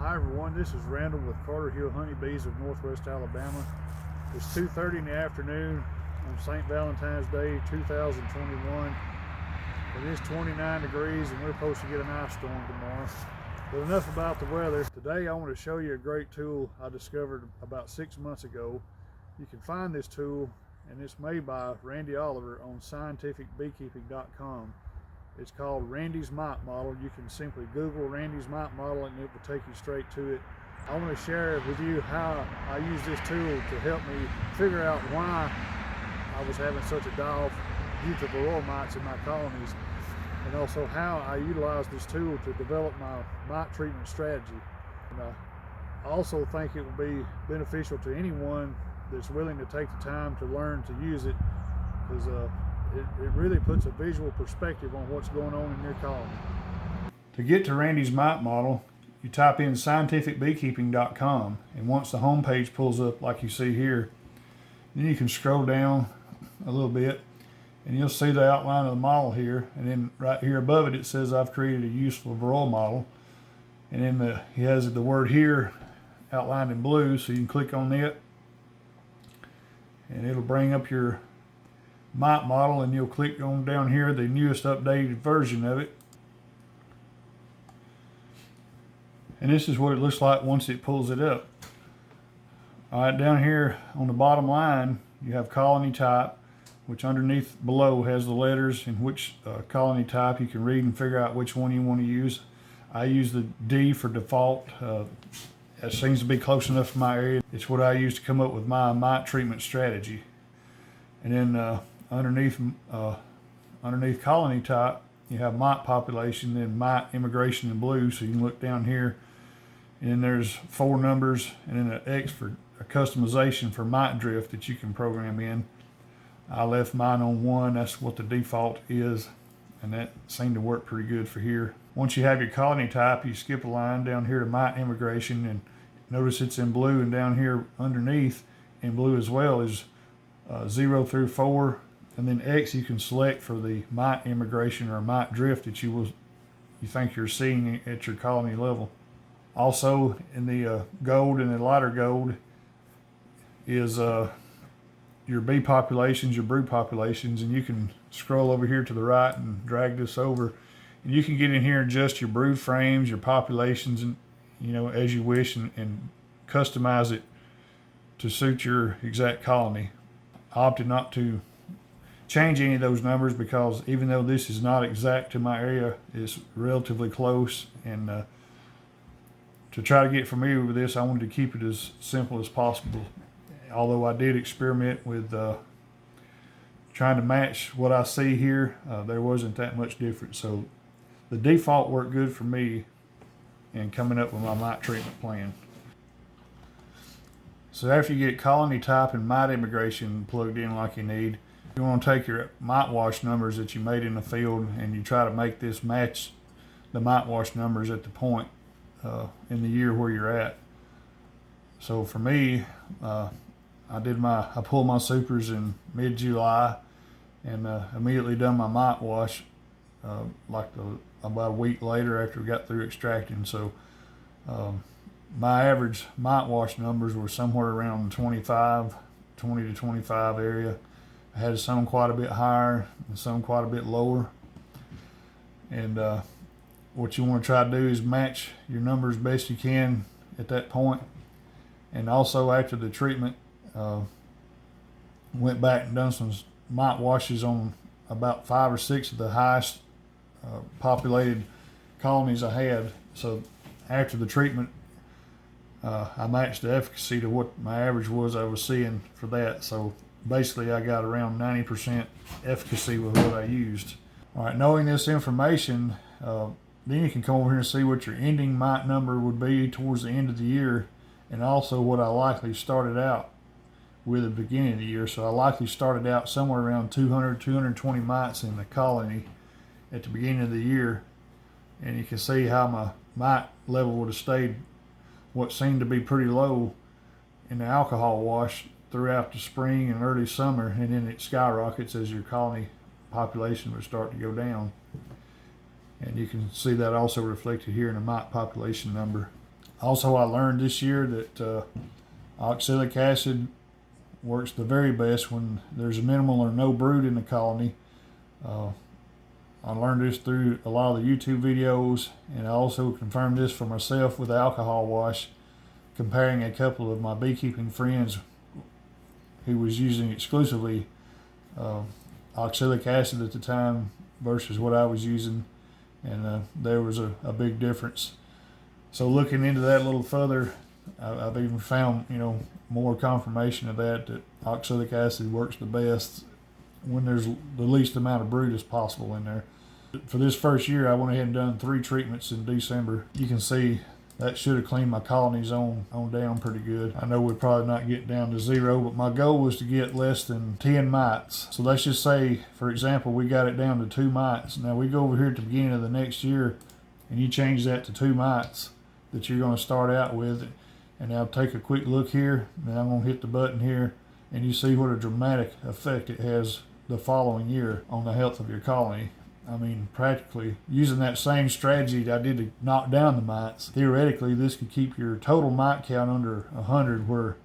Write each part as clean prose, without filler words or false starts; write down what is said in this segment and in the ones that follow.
Hi everyone, this is Randall with Carter Hill Honeybees of Northwest Alabama. It's 2:30 in the afternoon on St. Valentine's Day 2021. It is 29 degrees and we're supposed to get an ice storm tomorrow. But enough about the weather. Today I want to show you a great tool I discovered about 6 months ago. You can find this tool and it's made by Randy Oliver on scientificbeekeeping.com. It's called Randy's Mite Model. You can simply Google Randy's Mite Model and it will take you straight to it. I want to share with you how I use this tool to help me figure out why I was having such a die-off due to varroa mites in my colonies, and also how I utilize this tool to develop my mite treatment strategy. And I also think it will be beneficial to anyone that's willing to take the time to learn to use it, because it really puts a visual perspective on what's going on in your colony. To get to Randy's Mite Model, you type in scientificbeekeeping.com, and once the home page pulls up like you see here, then you can scroll down a little bit and you'll see the outline of the model here, and then right here above it, it says I've created a useful varroa model, and then he has the word here outlined in blue, so you can click on it and it'll bring up your mite model, and you'll click on down here the newest updated version of it, and this is what it looks like once it pulls it up. Alright, down here on the bottom line you have colony type, which underneath below has the letters in which colony type. You can read and figure out which one you want to use. I use the D for default. That seems to be close enough for my area. It's what I use to come up with my mite treatment strategy. And then underneath colony type you have mite population, then mite immigration in blue, so you can look down here and then there's 4 numbers and then an X for a customization for mite drift that you can program in. I left mine on 1, that's what the default is, and that seemed to work pretty good for here. Once you have your colony type, you skip a line down here to mite immigration, and notice it's in blue, and down here underneath in blue as well is 0 through 4, and then X you can select for the mite immigration or mite drift that you think you're seeing at your colony level. Also in the gold and the lighter gold is your bee populations, your brood populations, and you can scroll over here to the right and drag this over, and you can get in here and adjust your brood frames, your populations, and as you wish, and customize it to suit your exact colony. I opted not to change any of those numbers because even though this is not exact to my area, it's relatively close, and to try to get familiar with this, I wanted to keep it as simple as possible. Although I did experiment with trying to match what I see here, there wasn't that much difference. So the default worked good for me in coming up with my mite treatment plan. So after you get colony type and mite immigration plugged in like you need, you want to take your mite wash numbers that you made in the field and you try to make this match the mite wash numbers at the point in the year where you're at. So for me, I pulled my supers in mid-July and immediately done my mite wash about a week later after we got through extracting. So my average mite wash numbers were somewhere around 20 to 25 area. I had some quite a bit higher and some quite a bit lower. And what you want to try to do is match your numbers best you can at that point. And also after the treatment, went back and done some mite washes on about 5 or 6 of the highest populated colonies I had. So after the treatment, I matched the efficacy to what my average was I was seeing for that. So basically I got around 90% efficacy with what I used. All right, knowing this information, then you can come over here and see what your ending mite number would be towards the end of the year, and also what I likely started out with at the beginning of the year. So I likely started out somewhere around 200, 220 mites in the colony at the beginning of the year, and you can see how my mite level would have stayed what seemed to be pretty low in the alcohol wash throughout the spring and early summer, and then it skyrockets as your colony population would start to go down. And you can see that also reflected here in the mite population number. Also, I learned this year that oxalic acid works the very best when there's minimal or no brood in the colony. I learned this through a lot of the YouTube videos, and I also confirmed this for myself with the alcohol wash, comparing a couple of my beekeeping friends who was using exclusively oxalic acid at the time versus what I was using, and there was a big difference. So looking into that a little further, I've even found, more confirmation of that oxalic acid works the best when there's the least amount of brood as possible in there. For this first year, I went ahead and done 3 treatments in December. You can see that should have cleaned my colonies on down pretty good. I know we're probably not getting down to 0, but my goal was to get less than 10 mites. So let's just say, for example, we got it down to 2 mites. Now we go over here at the beginning of the next year and you change that to 2 mites that you're going to start out with. And now take a quick look here, and I'm going to hit the button here, and you see what a dramatic effect it has the following year on the health of your colony. I mean, practically using that same strategy that I did to knock down the mites, theoretically this could keep your total mite count under 100, where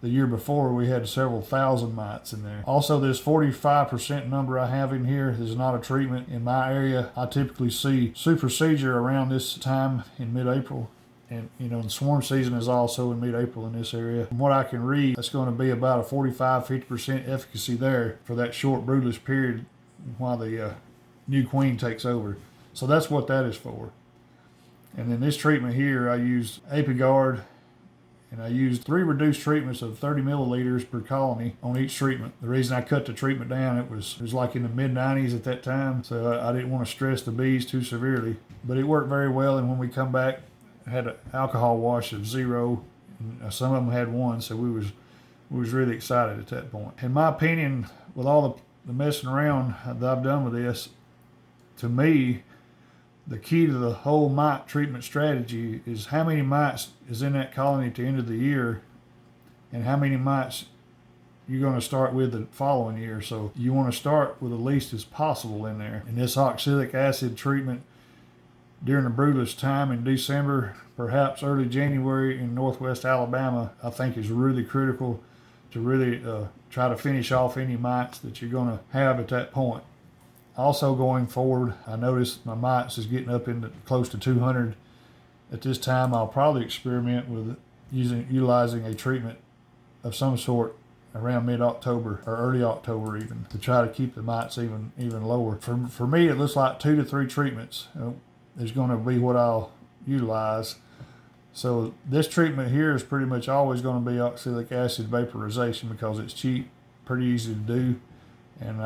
the year before we had several thousand mites in there. Also, this 45% number I have in here is not a treatment. In my area, I typically see super seizure around this time in mid-April. And the swarm season is also in mid-April in this area. From what I can read, that's going to be about a 45-50% efficacy there for that short broodless period while the new queen takes over. So that's what that is for. And then this treatment here, I used ApiGuard, and I used 3 reduced treatments of 30 milliliters per colony on each treatment. The reason I cut the treatment down, it was like in the mid-90s at that time, so I didn't want to stress the bees too severely. But it worked very well, and when we come back, had an alcohol wash of 0, and some of them had 1, so we was really excited at that point. In my opinion, with all the messing around that I've done with this, to me, the key to the whole mite treatment strategy is how many mites is in that colony at the end of the year, and how many mites you're going to start with the following year. So you want to start with the least as possible in there. And this oxalic acid treatment during the broodless time in December, perhaps early January in northwest Alabama, I think is really critical to really try to finish off any mites that you're going to have at that point. Also going forward, I noticed my mites is getting up into close to 200. At this time, I'll probably experiment with utilizing a treatment of some sort around mid-October or early October even, to try to keep the mites even lower. For me, it looks like 2 to 3 treatments is going to be what I'll utilize. So this treatment here is pretty much always going to be oxalic acid vaporization because it's cheap, pretty easy to do, and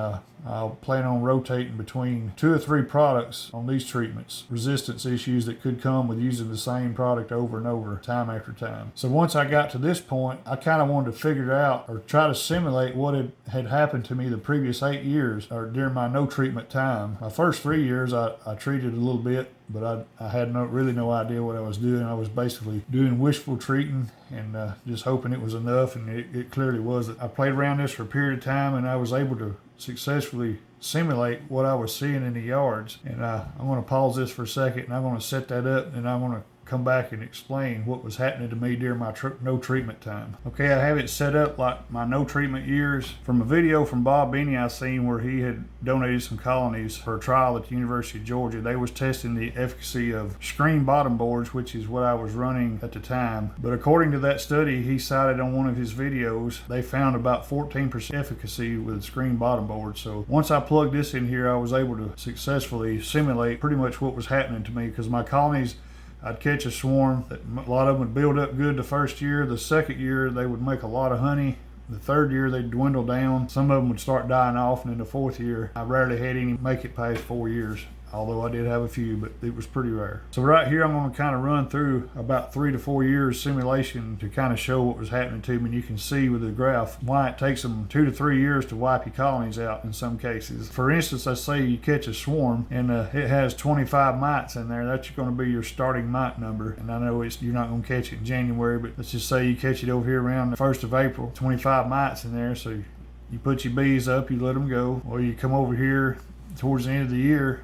I'll plan on rotating between 2 or 3 products on these treatments. Resistance issues that could come with using the same product over and over, time after time. So once I got to this point, I kind of wanted to figure out or try to simulate what had happened to me the previous 8 years or during my no treatment time. My first 3 years I treated a little bit, but I had really no idea what I was doing. I was basically doing wishful treating and just hoping it was enough, and it clearly wasn't. I played around this for a period of time, and I was able to successfully simulate what I was seeing in the yards. And I'm going to pause this for a second, and I'm going to set that up, and I'm going to come back and explain what was happening to me during my no treatment time. Okay, I have it set up like my no treatment years. From a video from Bob Benny I seen where he had donated some colonies for a trial at the University of Georgia. They was testing the efficacy of screen bottom boards, which is what I was running at the time. But according to that study he cited on one of his videos, they found about 14% efficacy with screen bottom boards. So once I plugged this in here, I was able to successfully simulate pretty much what was happening to me, because my colonies, I'd catch a swarm that a lot of them would build up good the first year. The second year they would make a lot of honey. The third year they'd dwindle down. Some of them would start dying off, and in the fourth year I rarely had any make it past 4 years. Although I did have a few, but it was pretty rare. So right here I'm going to kind of run through about 3 to 4 years simulation to kind of show what was happening to me. And you can see with the graph why it takes them 2 to 3 years to wipe your colonies out in some cases. For instance, let's say you catch a swarm and it has 25 mites in there. That's going to be your starting mite number. And I know you're not going to catch it in January, but let's just say you catch it over here around the 1st of April, 25 mites in there. So you put your bees up, you let them go. Or you come over here towards the end of the year,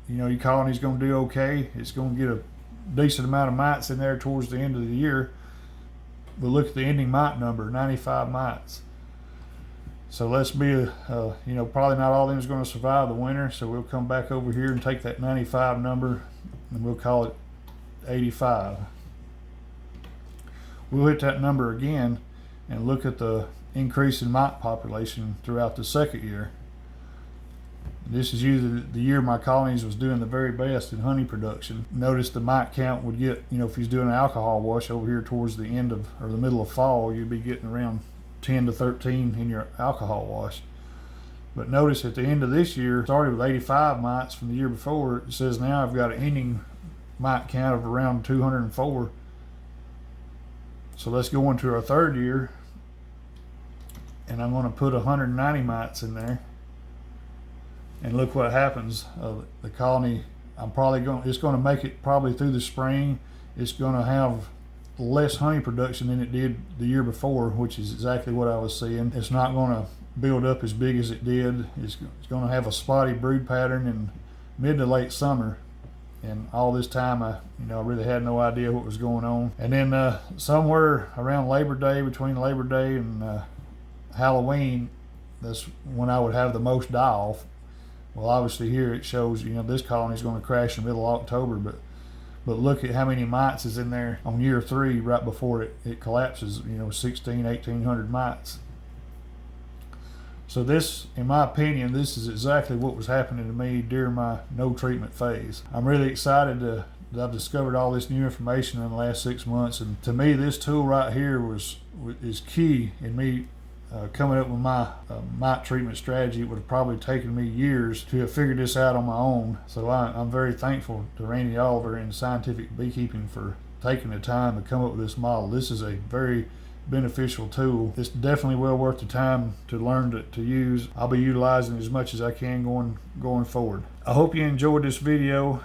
you know, your colony's going to do okay. It's going to get decent amount of mites in there towards the end of the year. We'll look at the ending mite number, 95 mites. So let's be, you know, probably not all of them is going to survive the winter. So we'll come back over here and take that 95 number and we'll call it 85. We'll hit that number again and look at the increase in mite population throughout the second year. This is usually the year my colonies was doing the very best in honey production. Notice the mite count would get, you know, if he's doing an alcohol wash over here towards the end of, or the middle of fall, you'd be getting around 10 to 13 in your alcohol wash. But notice at the end of this year, started with 85 mites from the year before. It says now I've got an ending mite count of around 204. So let's go into our third year, and I'm going to put 190 mites in there. And look what happens. The colony, it's going to make it probably through the spring. It's going to have less honey production than it did the year before, which is exactly what I was seeing. It's not going to build up as big as it did. It's going to have a spotty brood pattern in mid to late summer. And all this time, I really had no idea what was going on. And then somewhere around Labor Day, between Labor Day and Halloween, that's when I would have the most die-off. Well, obviously here it shows, this colony is going to crash in the middle of October, but look at how many mites is in there on year 3 right before it collapses, 1,800 mites. So this, in my opinion, this is exactly what was happening to me during my no treatment phase. I'm really excited that I've discovered all this new information in the last 6 months, and to me this tool right here is key in me coming up with my mite treatment strategy. It would have probably taken me years to have figured this out on my own. So I'm very thankful to Randy Oliver and Scientific Beekeeping for taking the time to come up with this model. This is a very beneficial tool. It's definitely well worth the time to learn to use. I'll be utilizing it as much as I can going forward. I hope you enjoyed this video,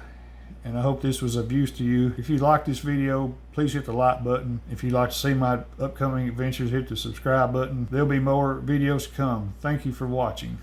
and I hope this was of use to you. If you like this video, please hit the like button. If you'd like to see my upcoming adventures, hit the subscribe button. There'll be more videos to come. Thank you for watching.